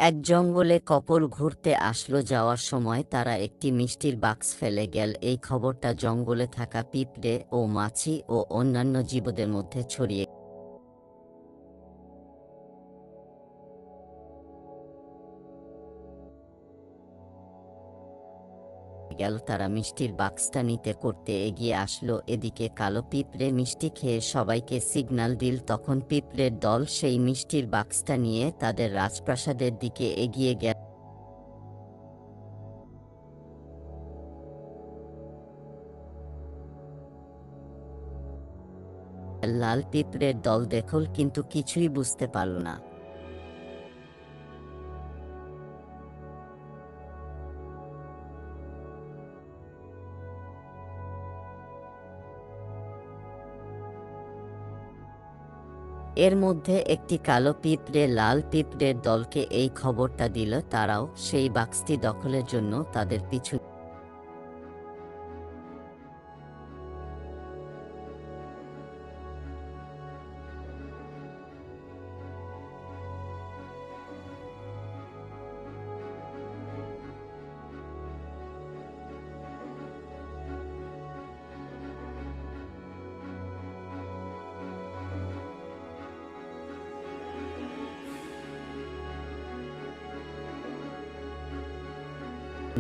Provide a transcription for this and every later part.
এক জঙ্গলে কপল ঘুরতে আসলো। যাওয়ার সময় তারা একটি মিষ্টির বাক্স ফেলে গেল। এই খবরটা জঙ্গলে থাকা পিঁপড়ে ও মাছি ও অন্যান্য জীবদের মধ্যে ছড়িয়ে গেল। তারা মিষ্টির বাক্সটা নিতে করতে এগিয়ে আসলো। এদিকে কালো পিঁপড়ে মিষ্টি খেয়ে সবাইকে সিগন্যাল দিল। তখন পিঁপড়ের দল সেই মিষ্টির বাক্সটা নিয়ে তাদের রাজপ্রাসাদের দিকে এগিয়ে গেল। লাল পিঁপড়ের দল দেখল কিন্তু কিছুই বুঝতে পারল না। এর মধ্যে একটি কালো পিঁপড়ে লাল পিঁপড়ের দলকে এই খবরটা দিল। তারাও সেই বাক্সটি দখলের জন্য তাদের পিছু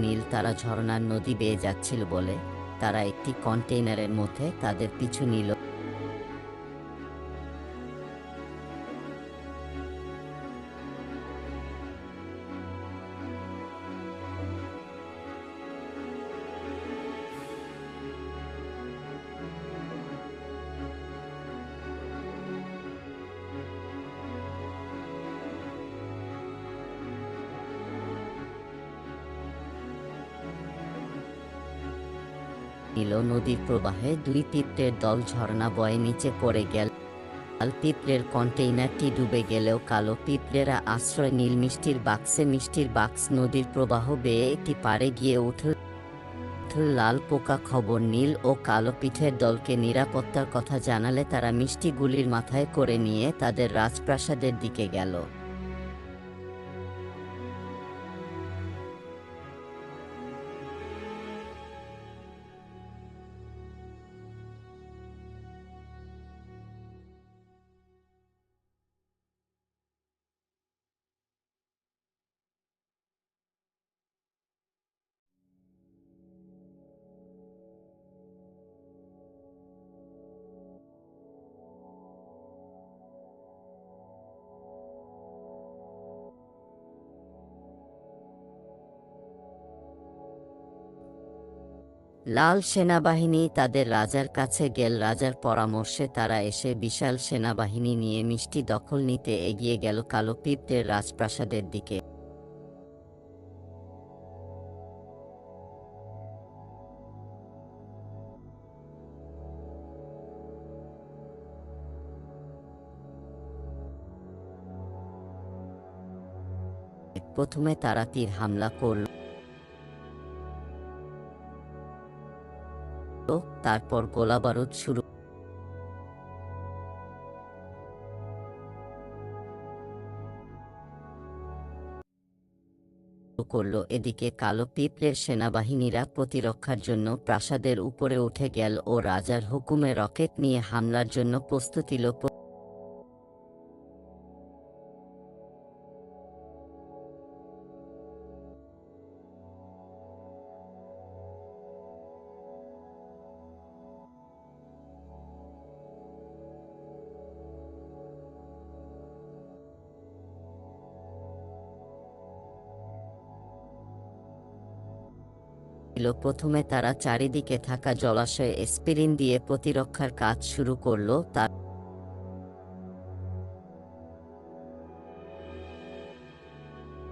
নীল। তারা ঝর্ণার নদী বেয়ে যাচ্ছিল বলে তারা একটি কন্টেইনারের মধ্যে তাদের পিছু নিল। নদীর প্রবাহে দুই পিঁপড়ের দল ঝর্ণা বয়ে নিচে পড়ে গেল। লাল পিঁপড়ের কন্টেইনারটি ডুবে গেলেও কালো পিঁপড়েরা আশ্রয় নীল মিষ্টির বাক্সে। মিষ্টির বাক্স নদীর প্রবাহ বেয়ে একটি পাড়ে গিয়ে উঠল। লাল পোকা খবর নীল ও কালো পিঠের দলকে নিরাপত্তার কথা জানালে তারা মিষ্টিগুলির মাথায় করে নিয়ে তাদের রাজপ্রাসাদের দিকে গেল। লাল সেনাবাহিনী তাদের রাজার কাছে গেল। রাজার পরামর্শে তারা এসে বিশাল সেনাবাহিনী নিয়ে মিষ্টি দখল নিতে এগিয়ে গেল কালো পিঁপড়ের রাজপ্রাসাদের দিকে। প্রথমে তারা তীর হামলা করল, তারপর গোলাবারুদ শুরু করল। এদিকে কালো পিঁপড়ের সেনাবাহিনীরা প্রতিরক্ষার জন্য প্রাসাদের উপরে উঠে গেল ও রাজার হুকুমে রকেট নিয়ে হামলার জন্য প্রস্তুতি নিল। প্রথমে তারা চারিদিকে থাকা জলাশয়ে এসপিরিন দিয়ে প্রতিরক্ষার কাজ শুরু করল।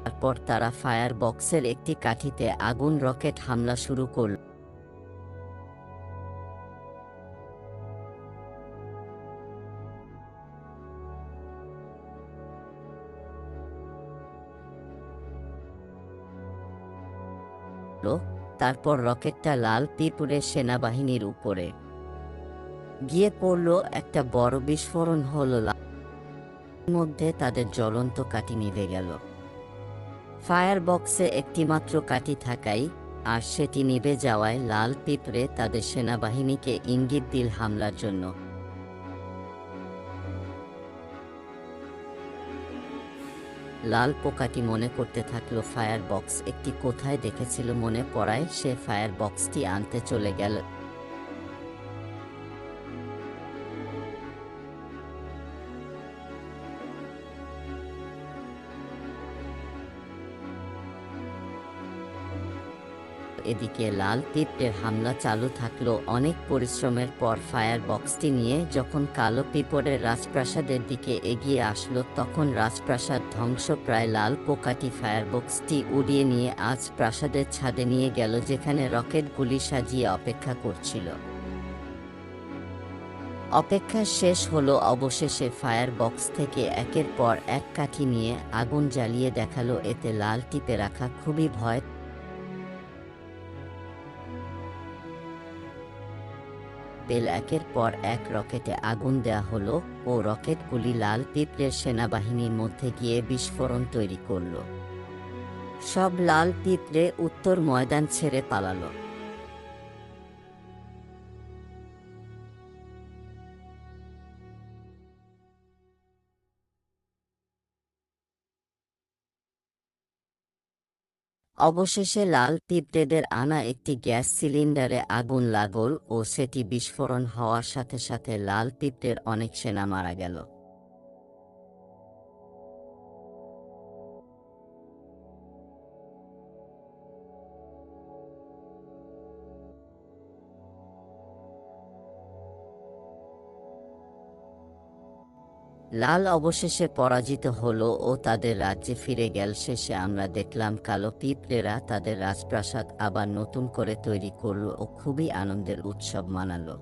তারপর তারা ফায়ার বক্সের একটি কাঠিতে আগুন রকেট হামলা শুরু করল। তারপর রকেটটা লাল পিঁপড়ের সেনাবাহিনীর উপরে গিয়ে পড়ল। একটা বড় বিস্ফোরণ হলো। মধ্যে তাদের জ্বলন্ত কাঠি নিভে গেল। ফায়ার বক্সে একটিমাত্র কাঠি থাকায় আর সেটি নিভে যাওয়ায় লাল পিঁপড়ে তাদের সেনাবাহিনীকে ইঙ্গিত দিল হামলার জন্য। লাল পোকাটি মনে করতে থাকলো ফায়ার বক্স একটি কোথায় দেখেছিল, মনে পড়ায় সে ফায়ার বক্সটি আনতে চলে গেল। এদিকে লাল পিঁপড়ের হামলা চালু থাকলো। অনেক পরিশ্রমের পর ফায়ার বক্সটি নিয়ে যখন কালো পিঁপড়ের রাজপ্রাসাদের দিকে এগিয়ে আসলো তখন রাজপ্রাসাদ ধ্বংসপ্রায়। লাল পোকাটি ফায়ার বক্সটি উড়িয়ে নিয়ে আজ প্রাসাদের ছাদে নিয়ে গেল, যেখানে রকেটগুলি সাজিয়ে অপেক্ষা করছিল। অপেক্ষা শেষ হলো, অবশেষে ফায়ার বক্স থেকে একের পর এক কাঠি নিয়ে আগুন জ্বালিয়ে দেখালো। এতে লাল টিপে রাখা খুবই ভয় পেল। একের পর এক রকেটে আগুন দেয়া হলো ও রকেটগুলি লাল পিঁপড়ের সেনাবাহিনীর মধ্যে গিয়ে বিস্ফোরণ তৈরি করল। সব লাল পিঁপড়ে উত্তর ময়দান ছেড়ে পালালো। অবশেষে লাল পিঁপড়েদের আনা একটি গ্যাস সিলিন্ডারে আগুন লাগল ও সেটি বিস্ফোরণ হওয়ার সাথে সাথে লাল পিঁপড়ের অনেক সেনা মারা গেল। লাল অবশেষে পরাজিত হলো ও তাদের রাজ্যে ফিরে গেল। শেষে আমরা দেখলাম কালো পিঁপড়েরা তাদের রাজপ্রাসাদ আবার নতুন করে তৈরি করল ও খুবই আনন্দের উৎসব মানালো।